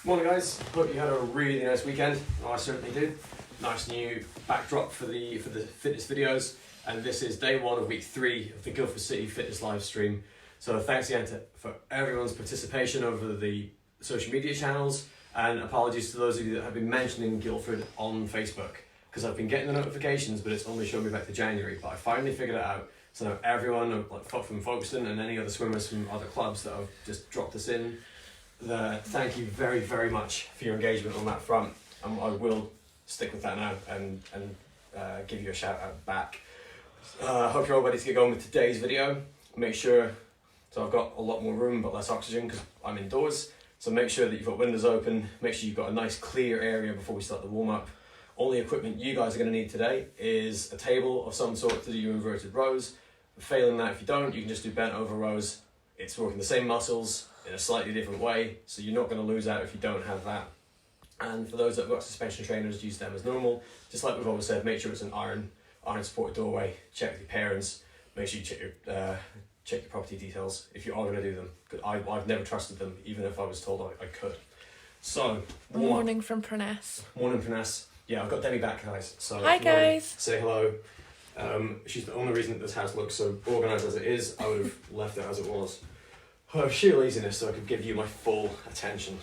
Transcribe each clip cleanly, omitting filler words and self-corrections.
Morning guys, hope you had a really nice weekend. Oh, I certainly did. Nice new backdrop for the fitness videos, and this is day one of week 3 of the Guildford City Fitness live stream. So thanks again for everyone's participation over the social media channels, and apologies to those of you that have been mentioning Guildford on Facebook, because I've been getting the notifications but it's only showing me back to January, but I finally figured it out. So now everyone like from Folkestone and any other swimmers from other clubs that have just dropped this in, thank you very, very much for your engagement on that front. I will stick with that now and give you a shout out back. Hope you're all ready to get going with today's video. Make sure, so I've got a lot more room but less oxygen because I'm indoors. So make sure that you've got windows open, make sure you've got a nice clear area before we start the warm up. Only equipment you guys are going to need today is a table of some sort to do your inverted rows. Failing that, if you don't, you can just do bent over rows. It's working the same muscles in a slightly different way, so you're not going to lose out if you don't have that. And for those that have got suspension trainers, use them as normal. Just like we've always said, make sure it's an iron supported doorway. Check with your parents. Make sure you check your property details if you are going to do them. I've never trusted them, even if I was told I could. So morning from Pruness. Morning Pruness. Yeah, I've got Debbie back, guys. So hi guys. Say hello. She's the only reason that this house looks so organised as it is. I would have left it as it was. Out of sheer laziness, so I could give you my full attention.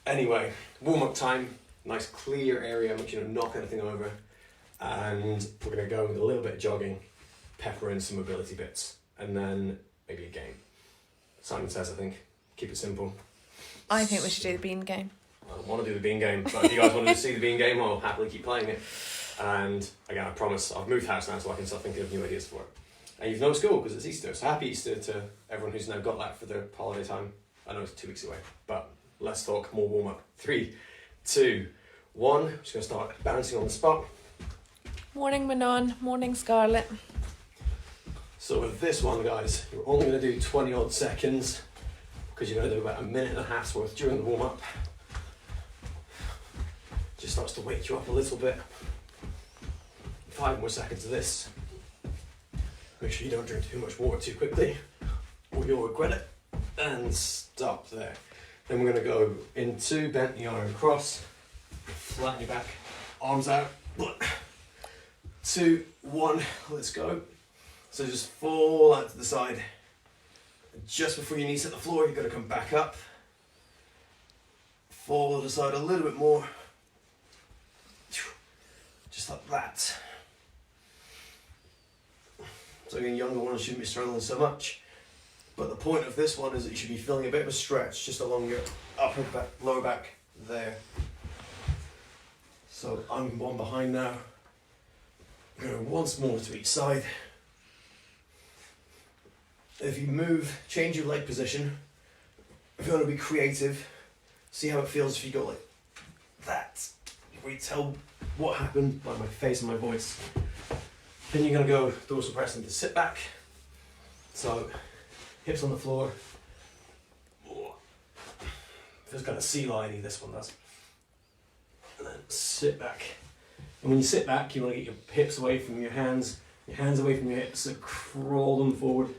Anyway, warm-up time. Nice clear area, make sure you don't knock anything over. And we're going to go with a little bit of jogging, pepper in some mobility bits, and then maybe a game. Simon says, I think, keep it simple. I think we should do the bean game. I don't want to do the bean game, but if you guys want to see the bean game, I'll happily keep playing it. And again, I promise, I've moved house now so I can start thinking of new ideas for it. And you've no school because it's Easter, so happy Easter to everyone who's now got that for their holiday time. I know it's 2 weeks away, but let's talk more warm up. 3, 2, 1. I'm just going to start bouncing on the spot. Morning Manon, morning Scarlett. So with this one, guys, you're only going to do 20 odd seconds because you're going to do about 1.5 minutes worth during the warm up. Just starts to wake you up a little bit. 5 more seconds of this. Make sure you don't drink too much water too quickly or you'll regret it. And stop there. Then we're going to go into bent the arm across, flatten your back, arms out. 2, 1, let's go. So just fall out to the side. Just before your knees hit the floor, you've got to come back up. Fall to the side a little bit more. Just like that. So your younger ones shouldn't be struggling so much. But the point of this one is that you should be feeling a bit of a stretch just along your upper back, lower back there. So I'm one behind now. I'm going once more to each side. If you move, change your leg position. If you want to be creative, see how it feels if you go like that. We tell what happened by my face and my voice. Then you're going to go dorsal press into sit back. So hips on the floor. Feels kind of sea liony, this one does. And then sit back. And when you sit back, you want to get your hips away from your hands away from your hips, so crawl them forward.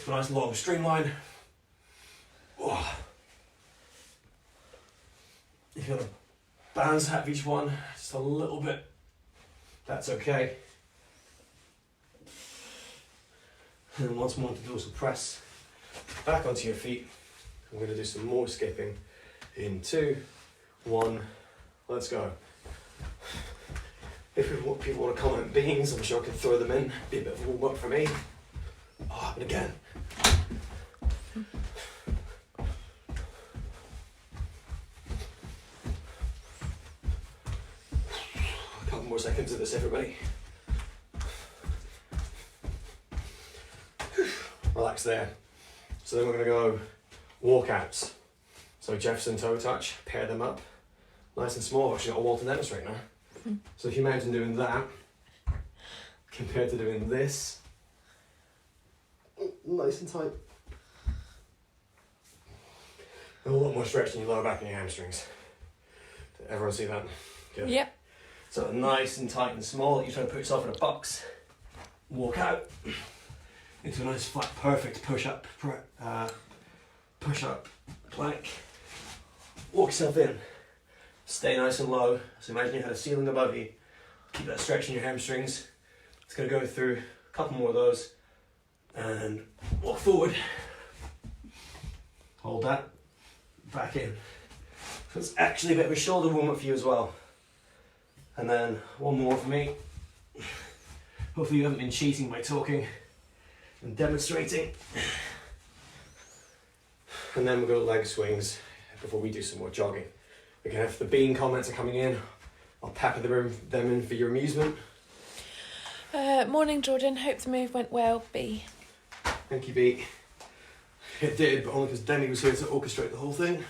To a nice long streamline. If you want to bounce out of each one, just a little bit, that's okay. And then once more to dorsal press, back onto your feet. I'm going to do some more skipping in 2, 1, let's go. If people want to comment beans, I'm sure I can throw them in, be a bit of a warm up for me. And again. A couple more seconds of this, everybody. Relax there. So then we're going to go walkouts. So Jefferson toe touch, pair them up. Nice and small. I've actually got a wall to demonstrate now. So if you imagine doing that compared to doing this, nice and tight. And a lot more stretch in your lower back and your hamstrings. Did everyone see that? Good. Yep. So nice and tight and small. You're trying to put yourself in a box. Walk out into a nice flat, perfect push-up plank. walk yourself in. Stay nice and low. So imagine you had a ceiling above you. Keep that stretch in your hamstrings. It's going to go through a couple more of those. And walk forward. Hold that. Back in. So it's actually a bit of a shoulder warm up for you as well. And then one more for me. Hopefully you haven't been cheating by talking and demonstrating. And then we'll go leg swings before we do some more jogging. Again, if the bean comments are coming in, I'll pepper them in for your amusement. Morning, Jordan. Hope the move went well, B. Thank you, B. It did, but only because Demi was here to orchestrate the whole thing.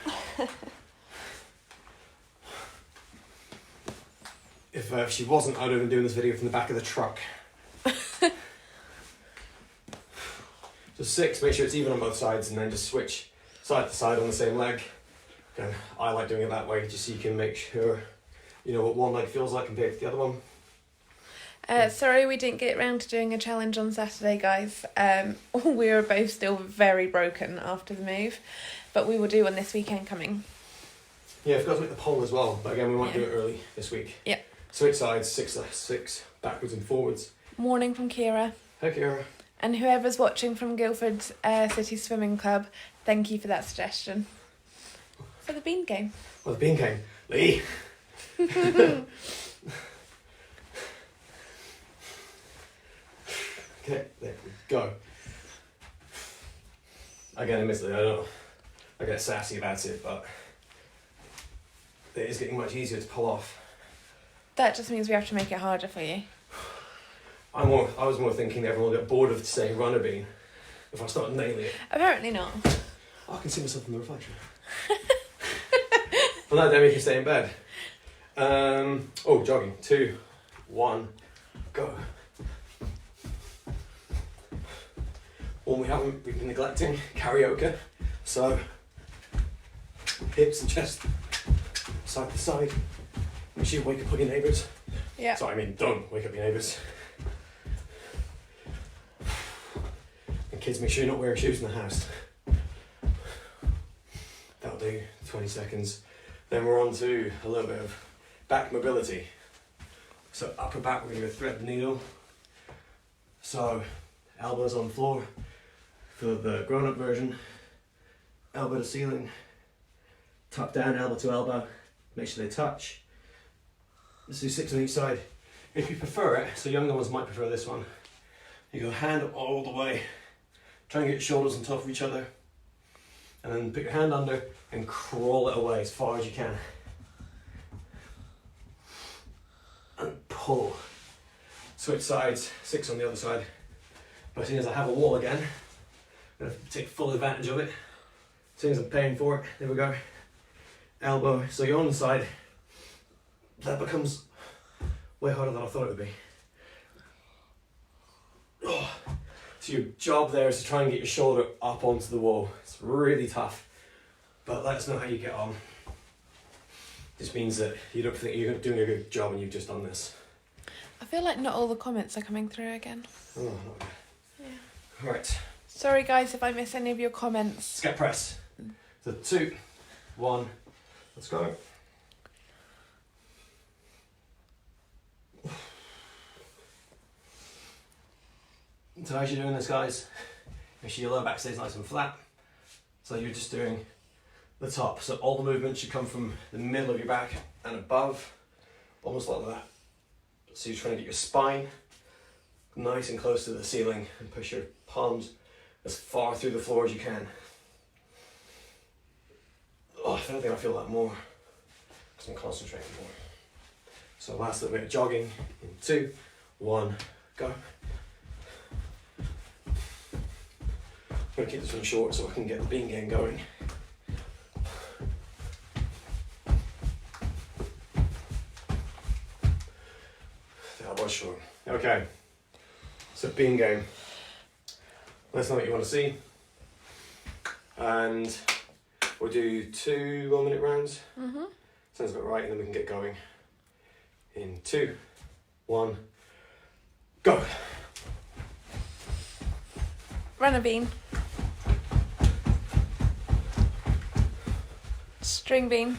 If she wasn't, I'd have been doing this video from the back of the truck. So 6, make sure it's even on both sides, and then just switch side to side on the same leg. And I like doing it that way, just so you can make sure you know what one leg feels like compared to the other one. Sorry we didn't get round to doing a challenge on Saturday, guys. We were both still very broken after the move, but we will do one this weekend coming. Yeah, I forgot to make the poll as well, but again, we might do it early this week. Yeah. Switch sides, 6, backwards and forwards. Morning from Kira. Hey, Kira. And whoever's watching from Guildford City Swimming Club, thank you for that suggestion. For the bean game. Well, the bean game. Lee! Okay, there we go. Again, admittedly, I get sassy about it, but it is getting much easier to pull off. That just means we have to make it harder for you. I was more thinking everyone will get bored of saying runner bean if I start nailing it. Apparently not. I can see myself in the reflection. Well, now Demi can stay in bed. Jogging. 2, 1, go. One we've been neglecting, karaoke. So, hips and chest, side to side. Make sure you wake up all your neighbours. Yeah. Sorry, I mean don't wake up your neighbours. And kids, make sure you're not wearing shoes in the house. That'll do, 20 seconds. Then we're on to a little bit of back mobility. So upper back, we're going to go thread the needle. So elbows on the floor for the grown-up version. Elbow to ceiling. Tuck down, elbow to elbow. Make sure they touch. Let's do 6 on each side. If you prefer it, so younger ones might prefer this one, you go hand up all the way. Try and get your shoulders on top of each other. And then put your hand under and crawl it away as far as you can. And pull. Switch sides, 6 on the other side. But seeing as I have a wall again, I'm going to take full advantage of it. Seeing as I'm paying for it, there we go. Elbow, so you're on the side. That becomes way harder than I thought it would be. Oh. So your job there is to try and get your shoulder up onto the wall. It's really tough, but let us know how you get on. This means that you don't think you're doing a good job and you've just done this. I feel like not all the comments are coming through again. Oh, not bad. Yeah. Right. Sorry guys if I miss any of your comments. Skep press. So 2, 1, let's go. So as you're doing this, guys, make sure your lower back stays nice and flat. So you're just doing the top. So all the movement should come from the middle of your back and above, almost like that. So you're trying to get your spine nice and close to the ceiling and push your palms as far through the floor as you can. Oh, if anything, I feel that more because I'm concentrating more. So last little bit of jogging in 2, 1, go. I'm going to keep this one short so I can get the bean game going. The elbow's short. Okay, so bean game. Let's know what you want to see. And we'll do 2 1-minute rounds. Sounds about right, and then we can get going. In 2, 1, go. Run a bean. String bean.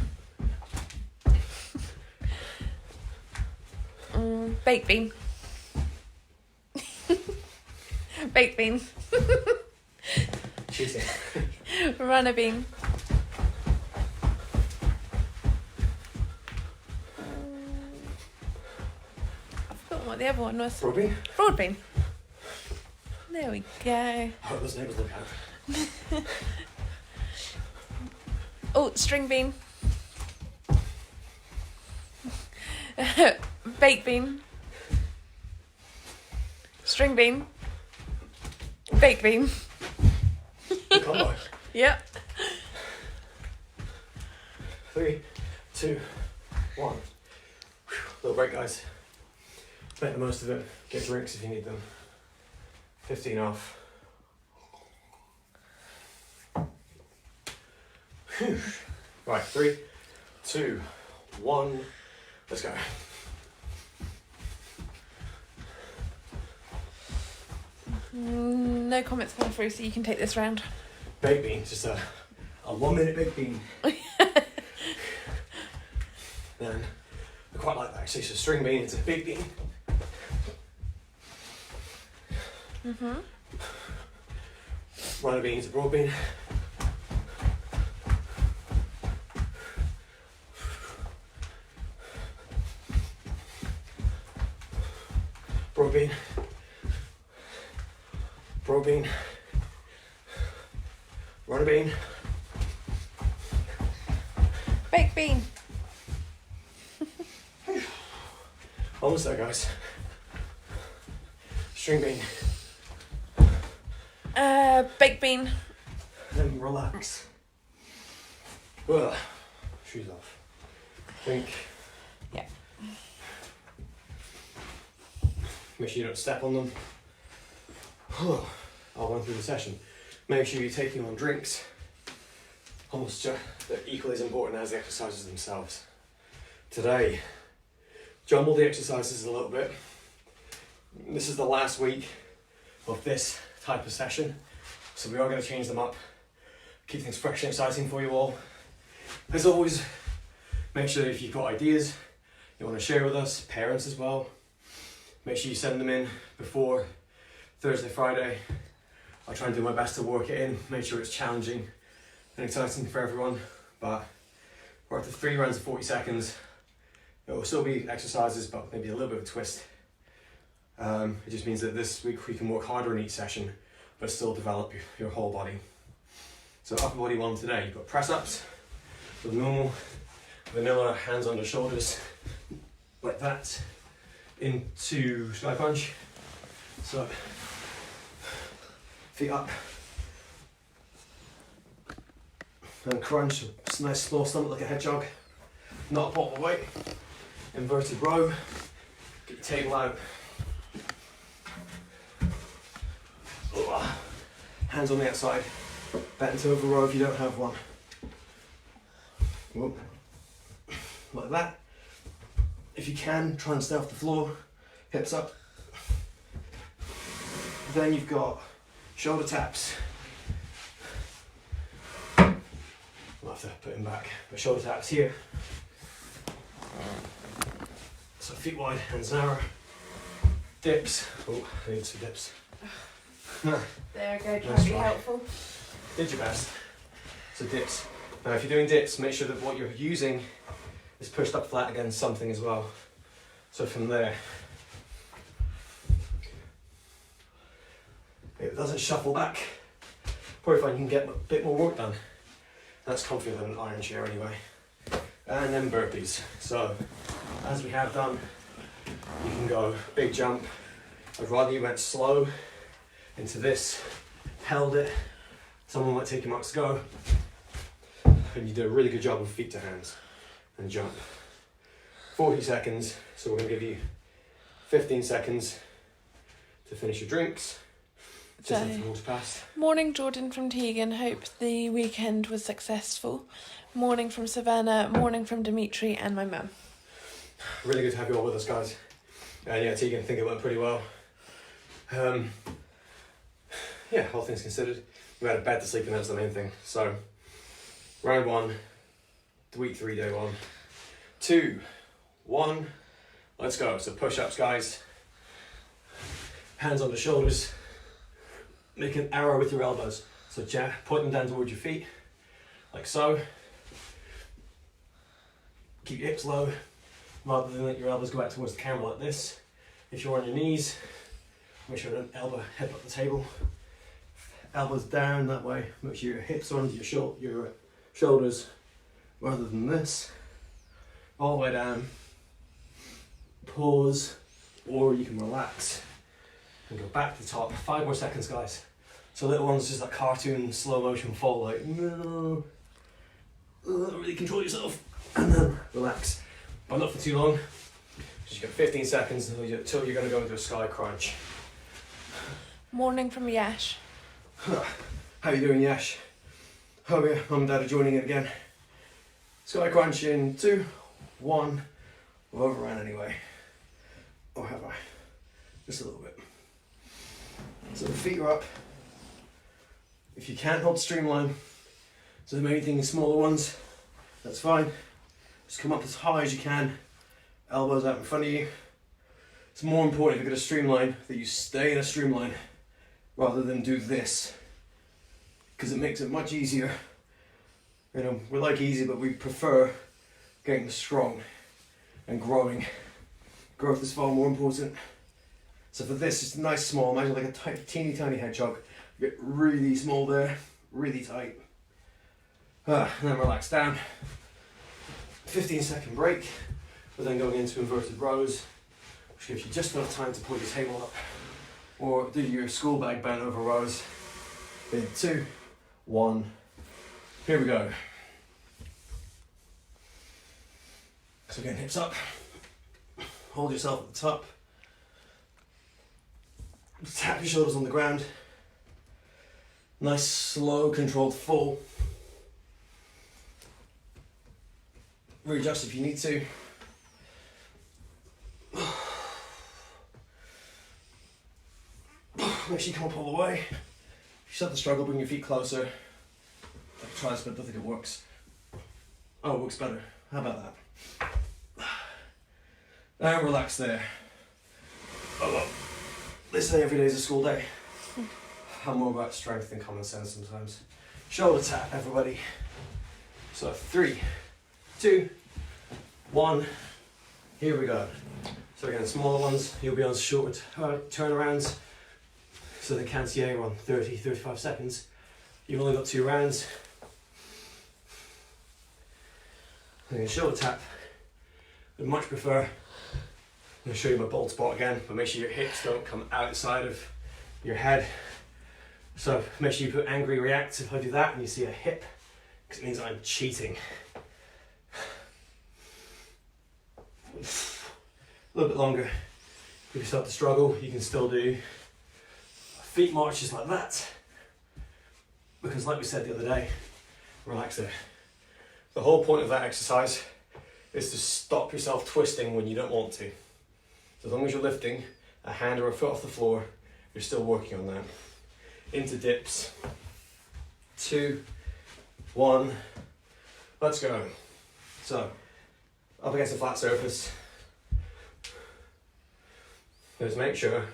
Baked bean. Baked bean. Cheating. Runner bean. I've forgotten what the other one was. Broad bean. Broad bean. There we go. I hope those neighbours look out. Oh, string bean. Baked bean. String bean. Baked bean. Good combo. Yep. 3, 2, 1. Little break, guys. Make the most of it. Get drinks if you need them. 15 off. Whew. Right, 3, 2, 1. Let's go. No comments coming through, so you can take this round. Baked bean, just a 1 minute baked bean. Then I quite like that actually. So string bean, it's a baked bean. Runner bean, it's a broad bean. Broad bean. Broad bean. Runner bean. Baked bean. Almost there, guys. String bean. Baked bean. Then relax. Ugh. Shoes off. Think. Yeah. Make sure you don't step on them. I'll run through the session. Make sure you're taking on drinks. Almost they're equally as important as the exercises themselves. Today, jumble the exercises a little bit. This is the last week of this type of session, so we are going to change them up, keep things fresh and exciting for you all. As always, make sure that if you've got ideas you want to share with us, parents as well, make sure you send them in before Thursday, Friday. I'll try and do my best to work it in, make sure it's challenging and exciting for everyone, but we're up to 3 rounds of 40 seconds. It will still be exercises, but maybe a little bit of a twist. It just means that this week we can work harder in each session, but still develop your whole body. So upper body one today, you've got press ups with normal, vanilla, hands under shoulders, like that, into sky punch. So, feet up, and crunch, nice small stomach like a hedgehog, not a pot of weight. Inverted row, get your table out. Hands on the outside, bent over row if you don't have one. Whoop. Like that. If you can, try and stay off the floor, hips up. Then you've got shoulder taps. I'll have to put him back, but shoulder taps here. So feet wide, hands narrow. Dips. Oh, I need some dips. There we go, try Nice to be try. helpful. Did your best. So dips. Now if you're doing dips, make sure that what you're using is pushed up flat against something as well. So from there, it doesn't shuffle back. Probably find you can get a bit more work done. That's comfier than an iron chair anyway. And then burpees. So as we have done, you can go big jump. I'd rather you went slow into this, held it. Someone might take your marks to go. And you did a really good job of feet to hands and jump. 40 seconds, so we're going to give you 15 seconds to finish your drinks. Just So- let the water pass. Morning, Jordan from Tegan. Hope the weekend was successful. Morning from Savannah. Morning from Dimitri and my mum. Really good to have you all with us, guys. And yeah, Tegan, I think it went pretty well. Yeah, all things considered, we had a bed to sleep in, that's the main thing. So, round one, week 3, day 1. 2, 1, let's go. So push-ups, guys. Hands on the shoulders. Make an arrow with your elbows. So point them down towards your feet, like so. Keep your hips low, rather than let your elbows go back towards the camera like this. If you're on your knees, make sure don't elbow head up the table. Elbows down that way. Make sure your hips are under your shoulders, rather than this. All the way down. Pause, or you can relax and go back to the top. 5 more seconds, guys. So little ones, just like cartoon slow motion fall, like no, really control yourself, and then relax, but not for too long. Just got 15 seconds until you're going to go into a sky crunch. Morning from Yash. How you doing, Yash? Hope your mum and dad are joining in again. Sky crunch in 2, 1. I've overran anyway, or have I? Just a little bit. So the feet are up. If you can't hold streamline, so the main thing is smaller ones, that's fine. Just come up as high as you can, elbows out in front of you. It's more important if you've got a streamline that you stay in a streamline rather than do this, because it makes it much easier. You know, we like easy, but we prefer getting strong and growing. Growth is far more important. So for this, it's nice small, imagine like a teeny tiny hedgehog. Get really small there, really tight. And then relax down. 15-second break. We're then going into inverted rows, which gives you just enough time to pull your table up, or do your school bag bent over rows. In 2, 1. Here we go. So again, hips up. Hold yourself at the top. Tap your shoulders on the ground. Nice, slow, controlled fall. Readjust if you need to. Make sure you come up all the way. If you start to struggle, bring your feet closer. Try this, but I don't think it works. Oh, it works better. How about that? And relax there. Oh, well. They say every day is a school day. I'm more about strength than common sense sometimes. Shoulder tap, everybody. So 3, 2, 1. Here we go. So again, smaller ones, you'll be on short turnarounds. So the cantier on 30, 35 seconds. You've only got 2 rounds. And a shoulder tap, I'd much prefer. I'm going to show you my bald spot again, but make sure your hips don't come outside of your head. So make sure you put angry react if I do that and you see a hip, because it means I'm cheating. A little bit longer. If you start to struggle, you can still do feet marches like that, because like we said the other day, relax there. The whole point of that exercise is to stop yourself twisting when you don't want to. So as long as you're lifting a hand or a foot off the floor, you're still working on that. Into dips. 2, 1, let's go. So, up against a flat surface. Just make sure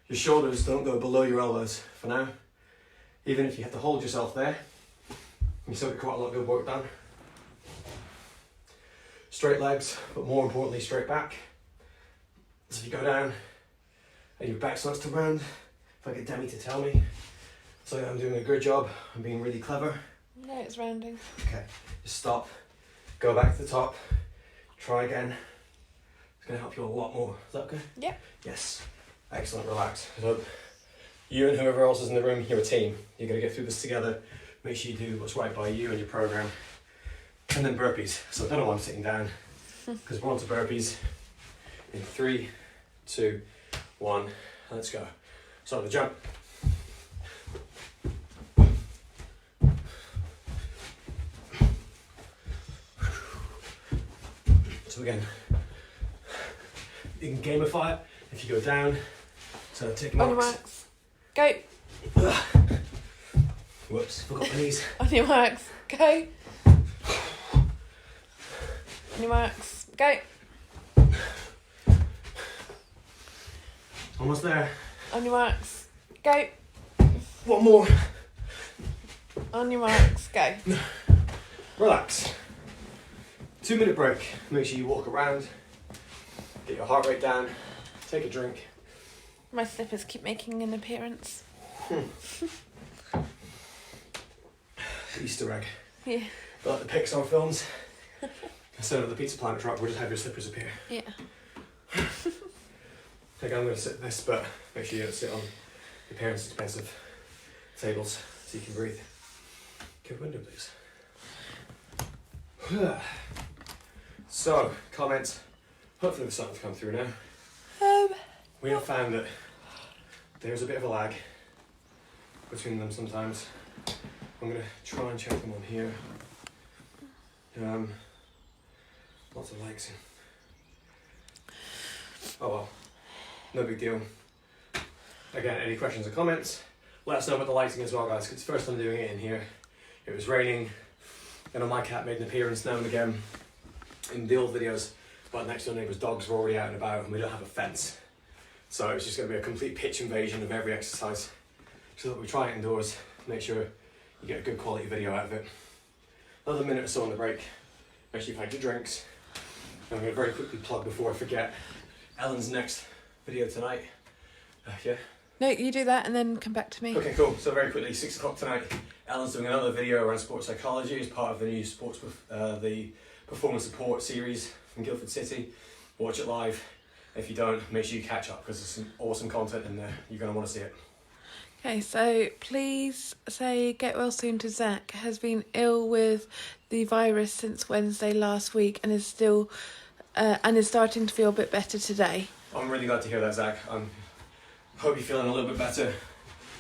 your shoulders don't go below your elbows for now. Even if you have to hold yourself there, you still get quite a lot of good work done. Straight legs, but more importantly, straight back. So if you go down and your back starts to round, if I get Demi to tell me, so I'm doing a good job, I'm being really clever. No, it's rounding. Okay, just stop, go back to the top, try again. It's going to help you a lot more. Is that okay? Yep. Yes. Excellent, relax. So you and whoever else is in the room, you're a team. You're going to get through this together. Make sure you do what's right by you and your program. And then burpees. So I don't know why I'm sitting down, because we're on to burpees. In 3, 2, 1, let's go. So the jump. So again, you can gamify it if you go down. So take On your marks. marks. Go. Whoops, forgot my knees. On your marks. Go. On your marks, go. Almost there. On your marks, go. One more. On your marks, go. Relax. 2-minute break. Make sure you walk around, get your heart rate down, take a drink. My slippers keep making an appearance. Easter egg. Yeah. Like the Pixar films. Instead of the Pizza Planet drop, we'll just have your slippers appear. Yeah. Okay, I'm going to sit this, but make sure you don't sit on your parents' expensive tables so you can breathe. Good window, please. So, comments. Hopefully they're starting to come through now. We have found that there's a bit of a lag between them sometimes. I'm going to try and check them on here. Lots of likes in. Oh well, no big deal. Again, any questions or comments, let us know about the lighting as well, guys, 'cause it's the first time doing it in here. It was raining, and my cat made an appearance now and again in the old videos, but next door neighbour's dogs were already out and about, and we don't have a fence. So it's just going to be a complete pitch invasion of every exercise. So that we try it indoors, make sure you get a good quality video out of it. Another minute or so on the break. Make sure you've had your drinks. And I'm going to very quickly plug before I forget Ellen's next video tonight. Yeah? No, you do that and then come back to me. Okay, cool. So very quickly, 6 o'clock tonight, Ellen's doing another video around sports psychology as part of the new the performance support series from Guildford City. Watch it live. If you don't, make sure you catch up because there's some awesome content in there. You're going to want to see it. Okay, so please say get well soon to Zach. Has been ill with the virus since Wednesday last week and is still and is starting to feel a bit better today. I'm really glad to hear that, Zach. I hope you're feeling a little bit better.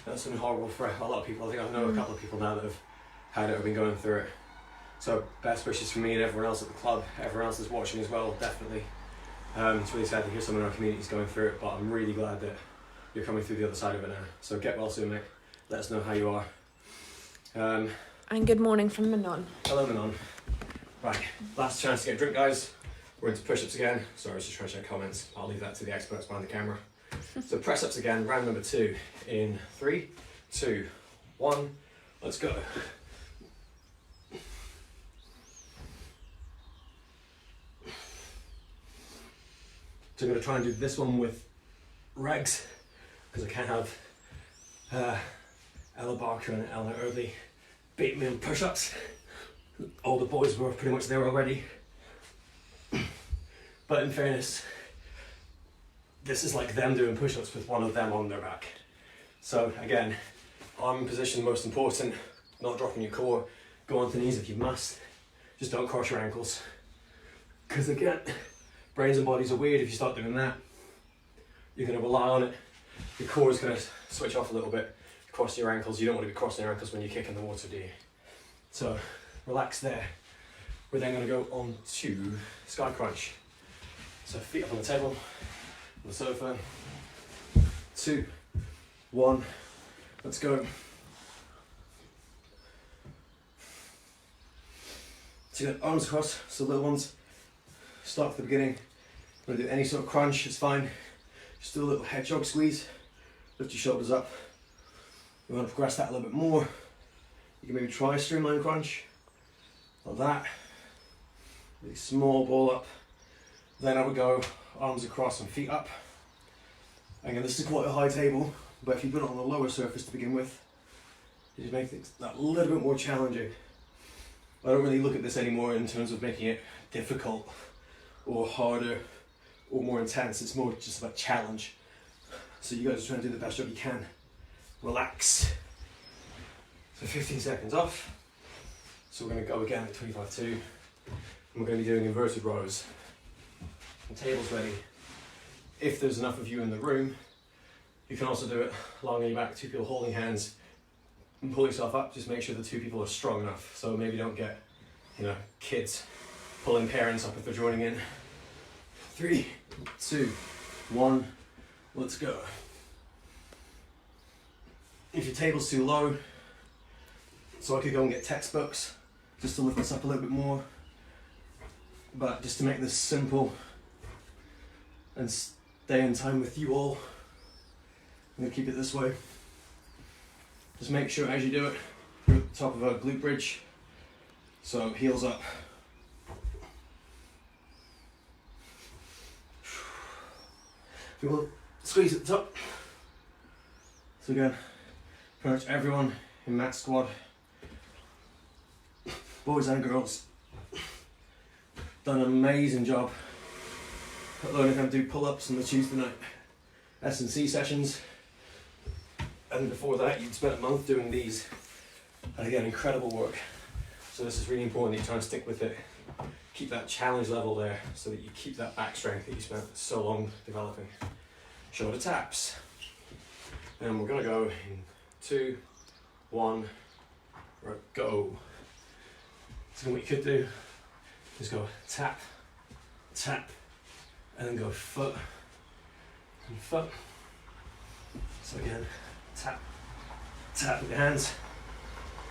That's been horrible for a lot of people. I think I know a couple of people now that have had it or been going through it. So best wishes for me and everyone else at the club, everyone else that's watching as well, definitely. It's really sad to hear someone in our community is going through it, but I'm really glad that you're coming through the other side of it now. So get well soon, mate. Let us know how you are. And good morning from Manon. Hello, Manon. Right, last chance to get a drink, guys. We're into push-ups again. Sorry, I was just trying to check comments. I'll leave that to the experts behind the camera. So press-ups again, round number 2 in 3, 2, 1. Let's go. So I'm going to try and do this one with regs, because I can't have Ella Barker and Ella Early beat me in push-ups. All the boys were pretty much there already. But in fairness, this is like them doing push-ups with one of them on their back. So again, arm position most important, not dropping your core, go onto knees if you must, just don't cross your ankles. Because again, brains and bodies are weird. If you start doing that, you're going to rely on it. Your core is going to switch off a little bit. Cross your ankles. You don't want to be crossing your ankles when you kick in the water, do you? So relax there. We're then going to go on to sky crunch. So feet up on the table, on the sofa. 2, 1, let's go. So you got arms across, so little ones. Start at the beginning. Don't do any sort of crunch, it's fine. Just do a little hedgehog squeeze. Lift your shoulders up. You want to progress that a little bit more. You can maybe try a streamline crunch, like that. Really small ball up. Then I would go arms across and feet up. Again, this is quite a high table, but if you put it on the lower surface to begin with, it just makes things that little bit more challenging. I don't really look at this anymore in terms of making it difficult or harder or more intense. It's more just about challenge. So you guys are trying to do the best job you can. Relax. So 15 seconds off. So we're going to go again at 25-2. And we're going to be doing inverted rows. The table's ready. If there's enough of you in the room, you can also do it lying on your back, 2 people holding hands, and pull yourself up. Just make sure the 2 people are strong enough. So maybe don't get, kids pulling parents up if they're joining in. 3, 2, 1, let's go. If your table's too low, so I could go and get textbooks just to lift this up a little bit more. But just to make this simple and stay in time with you all, I'm gonna keep it this way. Just make sure as you do it, you're at the top of a glute bridge. So heels up. We will squeeze at the top. So again, pretty much everyone in mat squad, boys and girls, done an amazing job at learning how to do pull-ups on the Tuesday night S&C sessions. And before that, you'd spent a month doing these. And again, incredible work. So this is really important that you try and stick with it. Keep that challenge level there so that you keep that back strength that you spent so long developing. Shoulder taps. And we're gonna go in 2, 1, go. So what you could do is go tap, tap, and then go foot and foot. So again, tap, tap with your hands.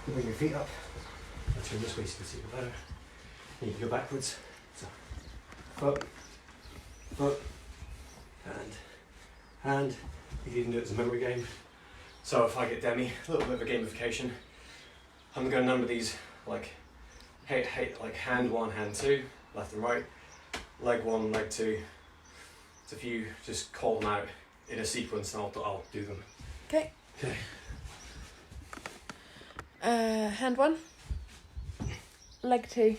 You bring your feet up. I'll turn this way so you can see it better. And you can go backwards. So foot, foot, hand. You can even do it as a memory game. So if I get Demi, a little bit of a gamification. I'm going to number these like like hand 1, hand 2, left and right, leg 1, leg 2. So if you just call them out in a sequence, I'll do them. Okay. Okay. Hand 1, leg 2,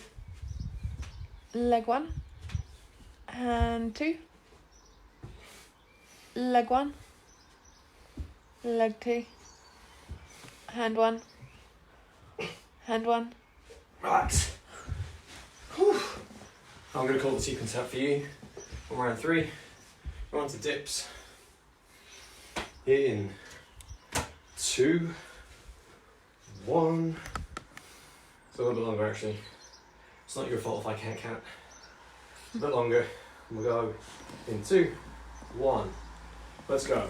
leg 1, hand 2, leg 1, leg 2, hand 1, hand 1. Relax. Whew. I'm going to call the sequence out for you. On round 3, we're on to dips. In 2, 1. It's a little bit longer actually. It's not your fault if I can't count. It's a bit longer. We'll go in 2, 1. Let's go.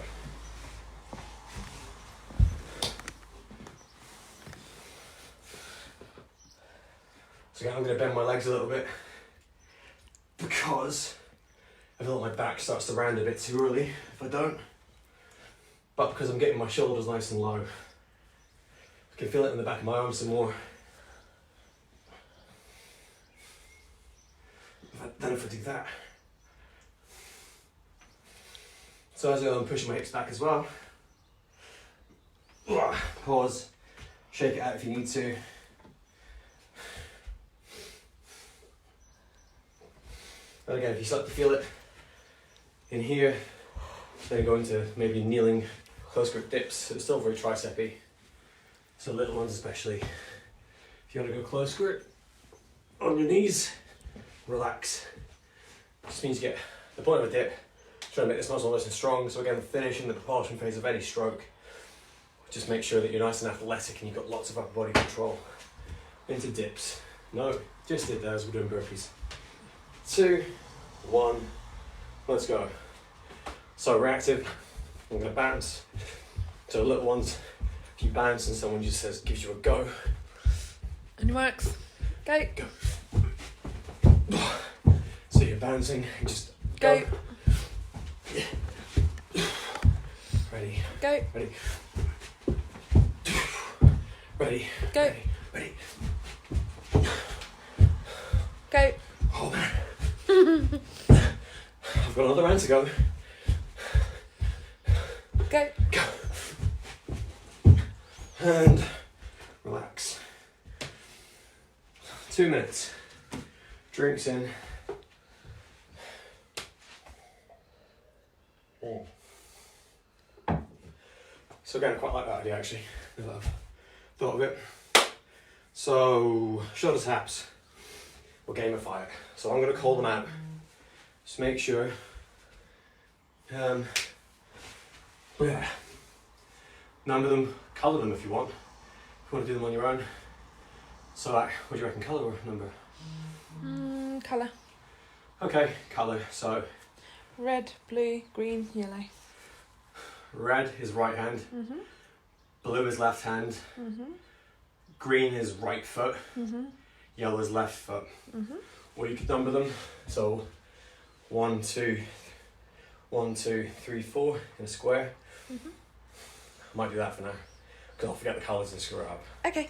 So again, I'm going to bend my legs a little bit because I feel like my back starts to round a bit too early if I don't. But because I'm getting my shoulders nice and low, I can feel it in the back of my arms some more. Then if I do that. So as I go, I'm pushing my hips back as well. Pause, shake it out if you need to. And again, if you start to feel it in here, then go into maybe kneeling close grip dips. It's still very tricep-y. So little ones especially. If you want to go close grip on your knees, relax. Just means you get the point of a dip, trying to make this muscle nice and strong. So again, finishing the propulsion phase of any stroke, just make sure that you're nice and athletic and you've got lots of upper body control. Into dips. No, just did those, we're doing burpees. 2, 1, let's go. So reactive, I'm going to bounce. So little ones, if you bounce and someone just gives you a go. And it works. Go. Go. So you're bouncing, and just go. Ready. Go. Ready. Ready. Go. Ready. Ready. Go. Oh man. I've got another round to go. Go. Go. And relax. 2 minutes. Drinks in. So again, I quite like that idea actually. Now that I've thought of it. So shoulder taps. We'll gamify it. So I'm going to call them out. Just make sure. Yeah. Number them, colour them if you want. If you want to do them on your own. So what do you reckon, colour or number? Colour. Okay, colour. So Red, blue, green, yellow. red is right hand. Mm-hmm. Blue is left hand. Mm-hmm. Green is right foot. Mm-hmm. yellow's left foot. Or you could number them. So 1, 2, 1, 2, 3, 4 in a square. I might do that for now, because I'll forget the colours and screw it up. Okay.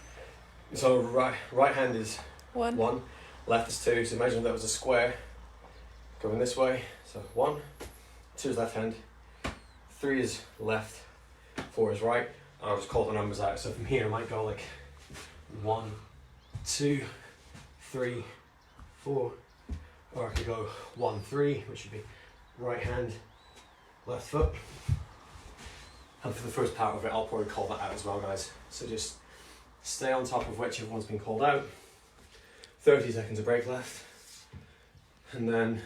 So right hand is 1. 1, left is 2. So imagine that was a square going this way. So 1, 2 is left hand, 3 is left, 4 is right. And I'll just call the numbers out. So from here I might go like 1, 2, 3, 4, or I could go 1, 3, which would be right hand, left foot. And for the first part of it, I'll probably call that out as well, guys. So just stay on top of whichever one's been called out. 30 seconds of break left, and then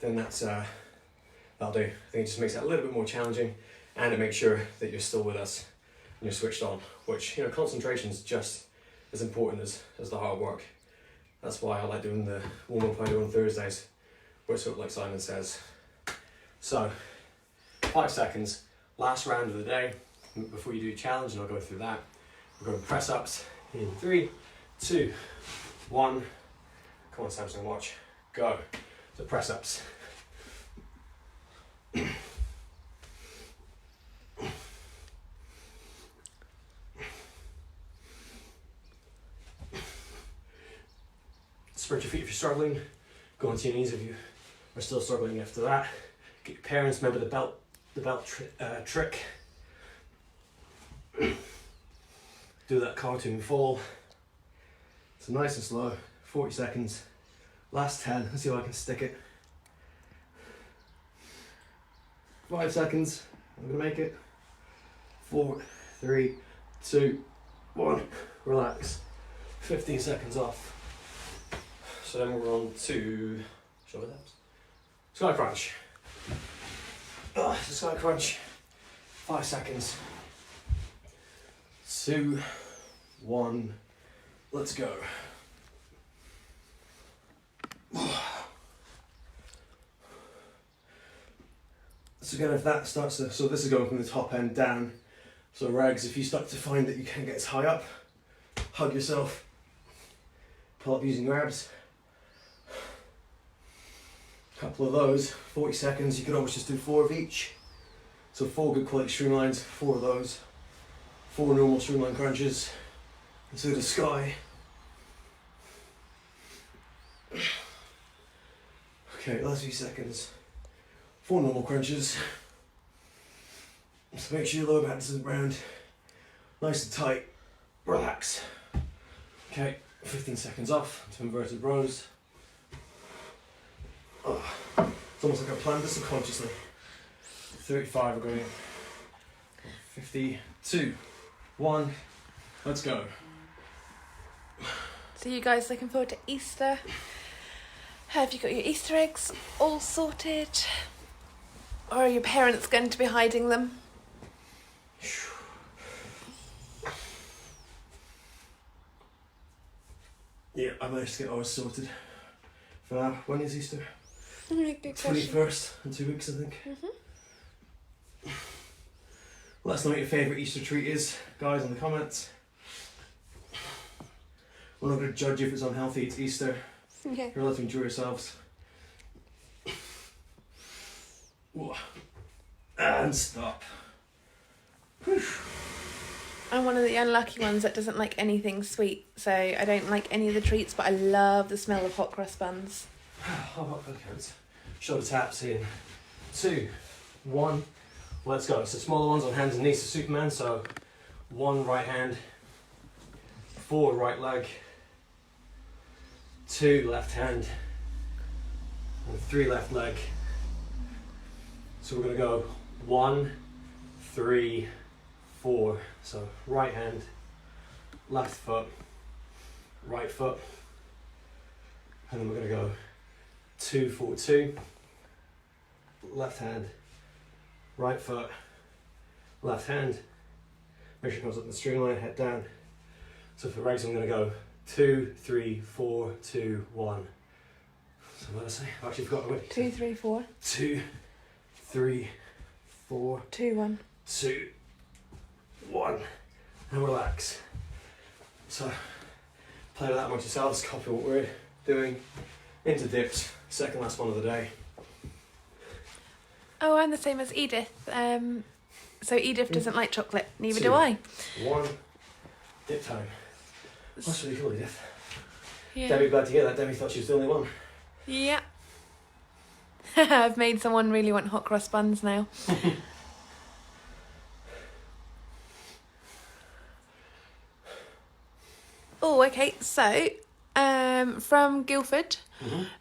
that's that'll do. I think it just makes it a little bit more challenging, and it makes sure that you're still with us and you're switched on. Which, you know, concentration is just as important as the hard work. That's why I like doing the warm-up I do on Thursdays, where it's sort of like Simon says. So 5 seconds, last round of the day before you do challenge, and I'll go through that. We're going press ups in 3, 2, 1. Come on, Samsung watch, go. So press ups. Spread your feet if you're struggling. Go onto your knees if you are still struggling after that. Get your parents, remember the belt trick. Do that cartoon fall. So nice and slow, 40 seconds. Last 10, let's see if I can stick it. 5 seconds, I'm gonna make it. 4, 3, 2, 1, relax. 15 seconds off. So then we're on to shoulder taps. Sky crunch. Sky crunch. 5 seconds. 2, 1, let's go. So again, if that starts to, so this is going from the top end down. So regs, if you start to find that you can't get as high up, hug yourself, pull up using your abs. Couple of those, 40 seconds, you could almost just do 4 of each. So 4 good quality streamlines, 4 of those. 4 normal streamline crunches, into the sky. Okay, last few seconds. 4 normal crunches. So make sure your lower back doesn't round. Nice and tight. Relax. Okay, 15 seconds off to inverted rows. Oh, it's almost like I planned this subconsciously. 35 are going. 52. 1, let's go. So you guys looking forward to Easter? Have you got your Easter eggs all sorted? Or are your parents going to be hiding them? Yeah, I managed to get ours sorted. For now, when is Easter? Good question. 21st, in 2 weeks I think. Let us know what your favourite Easter treat is, guys, in the comments. We're not going to judge you if it's unhealthy, it's Easter. Okay. You're allowed to enjoy yourselves. And stop. Whew. I'm one of the unlucky ones that doesn't like anything sweet, so I don't like any of the treats, but I love the smell of hot cross buns. How about codes? Shoulder taps in 2, 1, let's go. So smaller ones on hands and knees to Superman. So 1 right hand, 4 right leg, 2 left hand, and 3 left leg. So we're going to go 1, 3, 4. So right hand, left foot, right foot, and then we're going to go 2, 4, 2, left hand, right foot, left hand. Make sure it comes up the streamline, head down. So for legs, I'm going to go 2, 3, 4, 2, 1. So what did I say? I've actually forgot already. 2, 3, 4. 2, 3, 4, 2, 1. 2, 1. And relax. So play with that amongst yourselves, copy what we're doing. Into dips, second last one of the day. Oh, I'm the same as Edith. So Edith doesn't like chocolate, neither 2, do I. 1, dip time. That's really cool, Edith. Yeah. Debbie, glad to hear that. Debbie thought she was the only one. Yeah. I've made someone really want hot cross buns now. Oh, okay. So, from Guildford,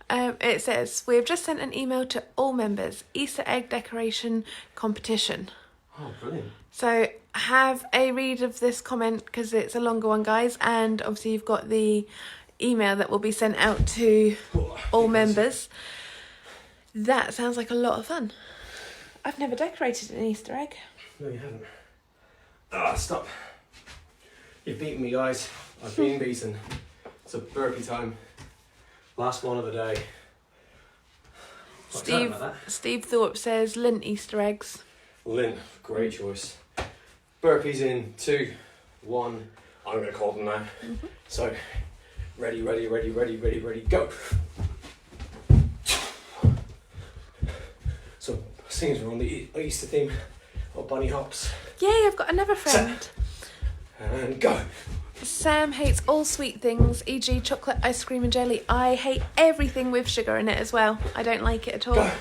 it says, we have just sent an email to all members, Easter egg decoration competition. Oh, brilliant. So have a read of this comment because it's a longer one, guys. And obviously you've got the email that will be sent out to all members. That sounds like a lot of fun. I've never decorated an Easter egg. No, you haven't. Ah, stop. You've beaten me, guys. I've been beaten. It's a burpee time. Last one of the day. Quite excited about that. Steve Thorpe says lint Easter eggs. Lint, great choice. Burpees in 2, 1. I'm going to call them now. So, ready, go. So, seems we're on the Easter theme of bunny hops. Yay, I've got another friend. And go. Sam hates all sweet things, e.g. chocolate, ice cream and jelly. I hate everything with sugar in it as well. I don't like it at all. Go.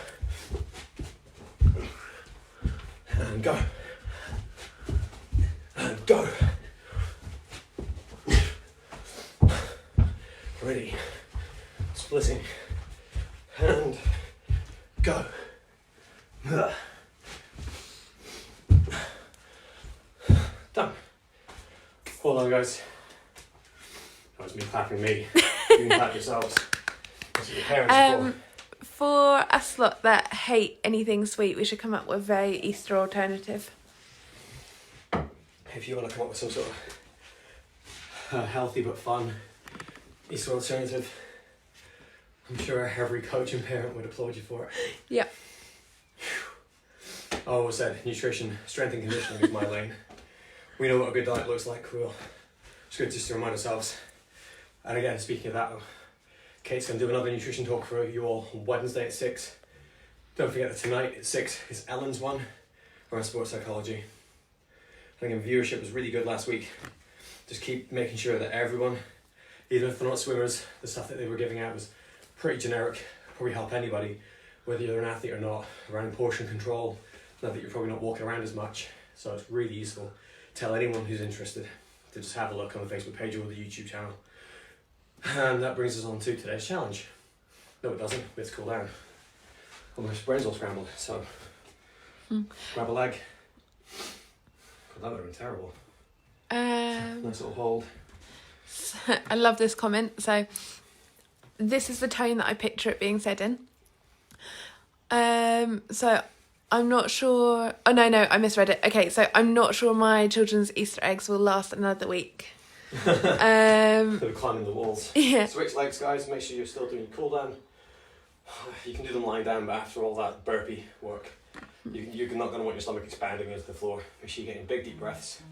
And go. And go. Ready. Splitting. And go. Done. Hold on, guys. That was me clapping me. You can clap yourselves. That's what your parents are for. For us lot that hate anything sweet, we should come up with a Easter alternative. If you want to come up with some sort of healthy but fun Easter alternative, I'm sure every coach and parent would applaud you for it. Yeah. I always said nutrition, strength and conditioning is my lane. We know what a good diet looks like. We'll it's good just to remind ourselves. And again, speaking of that, Kate's going to do another nutrition talk for you all on Wednesday at 6. Don't forget that tonight at 6 is Ellen's one around sports psychology. I think viewership was really good last week. Just keep making sure that everyone, even if they're not swimmers, the stuff that they were giving out was pretty generic. Probably help anybody, whether you're an athlete or not, around portion control. Now that you're probably not walking around as much, so it's really useful. Tell anyone who's interested to just have a look on the Facebook page or the YouTube channel. And that brings us on to today's challenge. No, it doesn't. We have to cool down. Well, my brain's all scrambled, so grab a leg. God, that would have been terrible. Nice little hold. I love this comment. So this is the tone that I picture it being said in. So I'm not sure. Oh no, I misread it. Okay, so I'm not sure my children's Easter eggs will last another week. They're climbing the walls. Yeah. Switch legs, guys. Make sure you're still doing your cool down. You can do them lying down, but after all that burpee work, you're not going to want your stomach expanding into the floor. Make sure you're getting big deep breaths,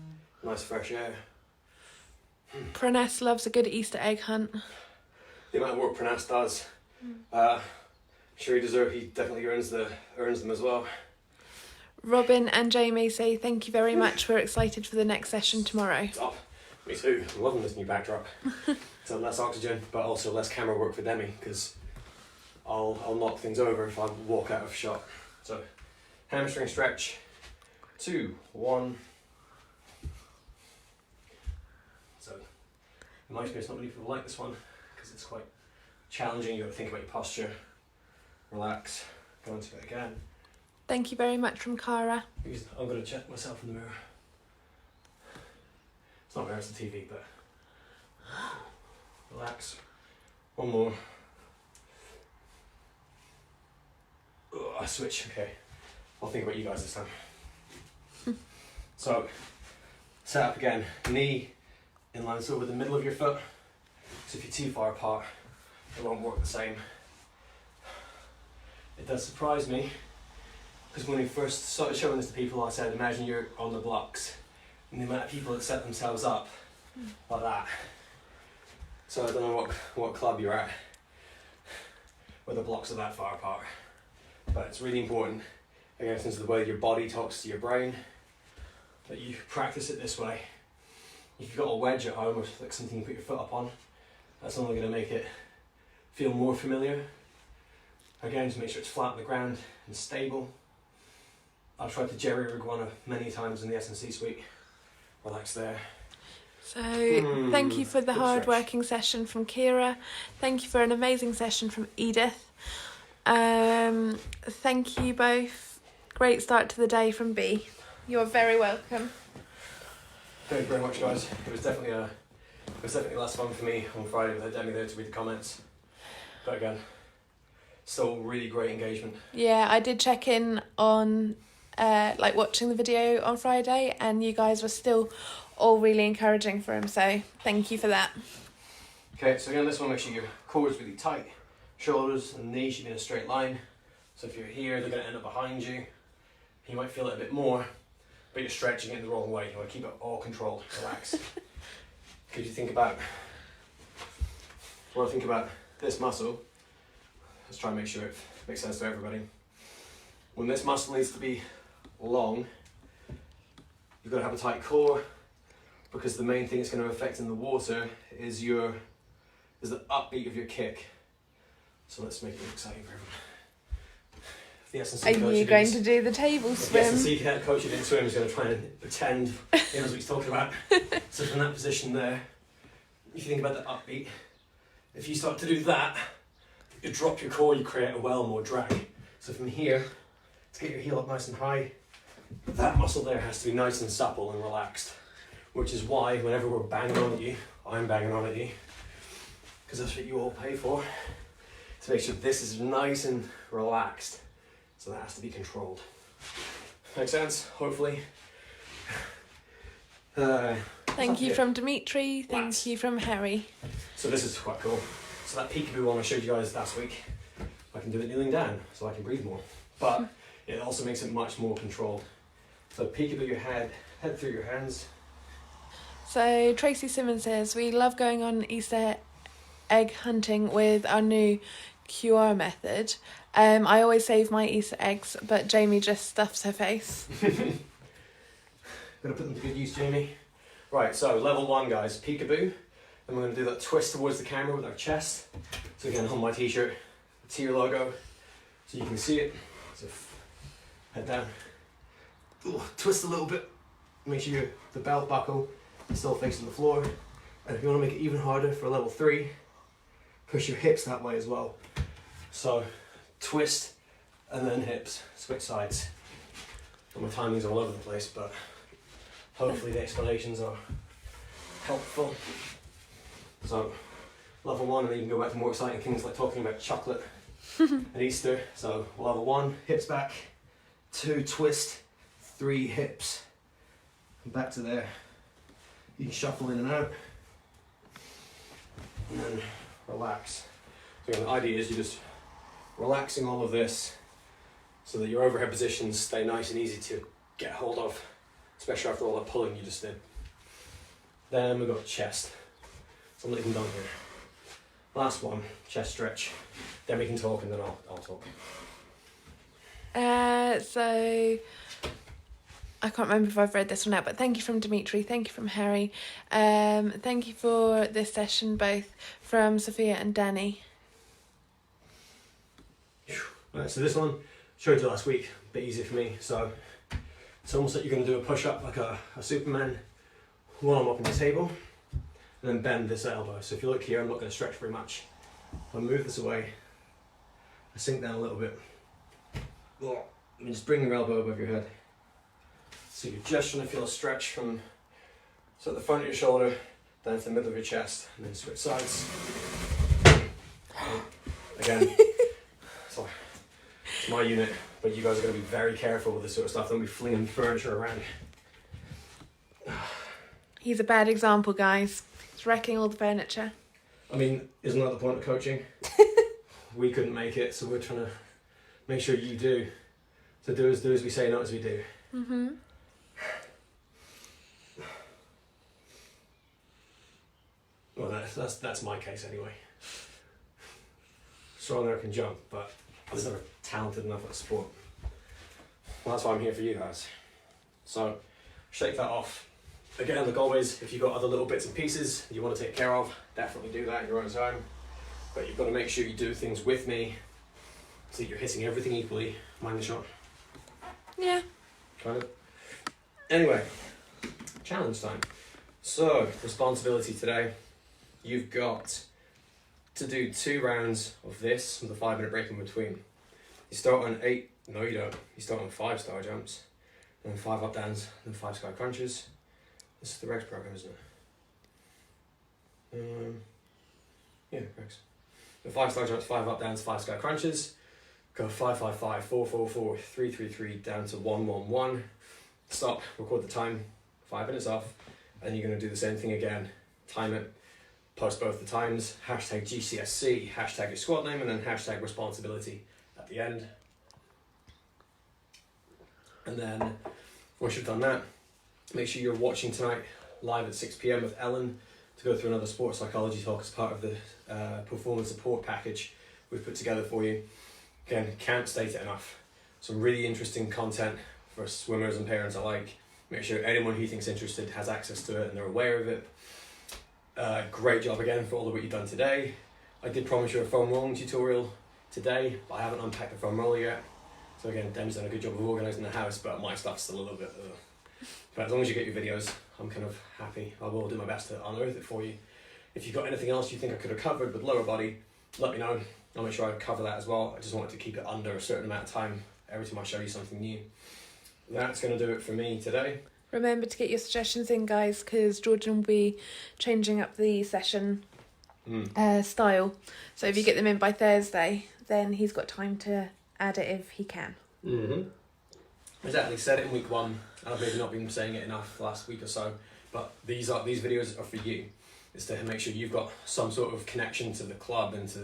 nice fresh air. Pranas loves a good Easter egg hunt. The amount of work Pranas does, sure he definitely earns them as well. Robin and Jamie say thank you very much. We're excited for the next session tomorrow. Oh, me too. I'm loving this new backdrop. So less oxygen, but also less camera work for Demi, because I'll knock things over if I walk out of shot. So hamstring stretch. 2, 1. So in my experience, not many people like this one because it's quite challenging. You got to think about your posture. Relax. Go into it again. Thank you very much from Cara. I'm going to check myself in the mirror. It's not mirror, it's the TV, but relax. One more. Oh, I switch. Okay. I'll think about you guys this time. So, set up again. Knee in line so with the middle of your foot. So if you're too far apart, it won't work the same. It does surprise me, because when we first started showing this to people, I said, imagine you're on the blocks, and the amount of people that set themselves up like that. So I don't know what club you're at, where the blocks are that far apart, but it's really important, again, since the way your body talks to your brain, that you practice it this way. If you've got a wedge at home or like something you put your foot up on, that's only going to make it feel more familiar. Again, just make sure it's flat on the ground and stable. I've tried the jerry rig one many times in the S&C suite. Relax there. So thank you for the good hard-working session from Kira. Thank you for an amazing session from Edith. Thank you both. Great start to the day from B. You're very welcome. Thank you very much, guys. It was definitely less fun for me on Friday without Demi there to read the comments. But again, still really great engagement. Yeah, I did check in on like watching the video on Friday, and you guys were still all really encouraging for him, so thank you for that. Okay, so again, this one, make sure your core is really tight. Shoulders and knees should be in a straight line. So if you're here, they're going to end up behind you. You might feel it a bit more, but you're stretching it the wrong way. You want to keep it all controlled, relax. Because you think about, when I think about this muscle, let's try and make sure it makes sense to everybody. When this muscle needs to be long, you've got to have a tight core, because the main thing it's going to affect in the water is the upbeat of your kick. So let's make it exciting for everyone. The S&C Are you going to do the table The swim? S&C head coach who didn't swim is going to try and pretend he knows what he's talking about. So from that position there, if you think about the upbeat, if you start to do that, you drop your core, you create a well more drag. So from here, to get your heel up nice and high, that muscle there has to be nice and supple and relaxed. Which is why whenever we're banging on at you, I'm banging on at you, because that's what you all pay for, to make sure this is nice and relaxed. So that has to be controlled. Make sense? Hopefully. Thank you from Dimitri. Thank Lats. you from Harry. So this is quite cool. So that peekaboo one I showed you guys last week, I can do it kneeling down, so I can breathe more. But it also makes it much more controlled. So peekaboo your head through your hands. So Tracy Simmons says, we love going on Easter egg hunting with our new QR method. I always save my Easter eggs, but Jamie just stuffs her face. Gonna put them to good use, Jamie. Right, so level 1, guys, peekaboo. And we're gonna do that twist towards the camera with our chest. So again, on my t-shirt, the tier logo, so you can see it. So head down. Ooh, twist a little bit. Make sure the belt buckle is still facing the floor. And if you wanna make it even harder for level 3, push your hips that way as well. So twist and then hips, switch sides. And my timing's all over the place, but hopefully the explanations are helpful. So level 1, and then you can go back to more exciting things like talking about chocolate at Easter. So level 1, hips back, 2, twist, 3, hips, and back to there. You can shuffle in and out, and then relax. So again, the idea is you're just relaxing all of this so that your overhead positions stay nice and easy to get hold of, especially after all that pulling you just did. Then we've got chest. So I'm leaving down here. Last one, chest stretch. Then we can talk and then I'll talk. So I can't remember if I've read this one out, but thank you from Dimitri, thank you from Harry, thank you for this session both from Sophia and Danny. Right, so this one, showed you last week, a bit easier for me. So it's almost like you're going to do a push-up like a Superman, one arm up on the table, and then bend this elbow. So if you look here, I'm not going to stretch very much. I'll move this away, I sink down a little bit, and just bring your elbow above your head. So you're just trying to feel a stretch from so at the front of your shoulder down to the middle of your chest, and then switch sides. Again, sorry, it's my unit, but you guys are going to be very careful with this sort of stuff. Don't be flinging furniture around. He's a bad example, guys. He's wrecking all the furniture. I mean, isn't that the point of coaching? We couldn't make it, so we're trying to make sure you do. So do as we say, not as we do. Mm-hmm. That's my case anyway. Strong there, I can jump, but I was never talented enough at the sport. Well, that's why I'm here for you guys. So, shake that off. Again, like always, if you've got other little bits and pieces you want to take care of, definitely do that in your own time. But you've got to make sure you do things with me so that you're hitting everything equally. Mind the shot? Yeah. Kind of. Anyway, challenge time. So, responsibility today. You've got to do 2 rounds of this with a 5-minute break in between. You start on 8, no you don't, you start on 5 star jumps, then 5 up downs, then 5 sky crunches. This is the Rex program, isn't it? Yeah, Rex. The 5 star jumps, 5 up downs, 5 sky crunches. Go 5, 5, 5, 4, 4, 4, 3, 3, 3, down to 1, 1, 1. Stop, record the time, 5 minutes off, and you're going to do the same thing again. Time it, post both the times, hashtag GCSC, hashtag your squad name, and then hashtag responsibility at the end. And then, once you've done that, make sure you're watching tonight live at 6 PM with Ellen to go through another sports psychology talk as part of the performance support package we've put together for you. Again, can't state it enough. Some really interesting content for swimmers and parents alike. Make sure anyone who thinks interested has access to it and they're aware of it. Great job again for all of what you've done today. I did promise you a foam rolling tutorial today, but I haven't unpacked the foam roller yet. So again, Dem's done a good job of organising the house, but my stuff's still a little bit... But as long as you get your videos, I'm kind of happy. I will do my best to unearth it for you. If you've got anything else you think I could have covered with lower body, let me know. I'll make sure I cover that as well. I just wanted to keep it under a certain amount of time every time I show you something new. That's going to do it for me today. Remember to get your suggestions in, guys, because Jordan will be changing up the session style. So if you get them in by Thursday, then he's got time to add it if he can. Exactly, said it in week 1, and I've maybe not been saying it enough the last week or so, but these videos are for you. It's to make sure you've got some sort of connection to the club and to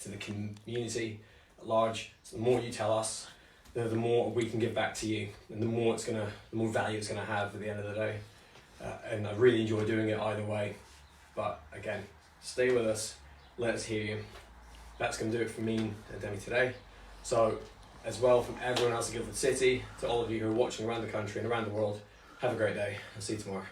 the community at large. So the more you tell us, the more we can give back to you, and the more value it's gonna have at the end of the day. And I really enjoy doing it either way. But again, stay with us. Let us hear you. That's gonna do it for me and Demi today. So, as well from everyone else in Guildford City to all of you who are watching around the country and around the world, have a great day. I'll see you tomorrow.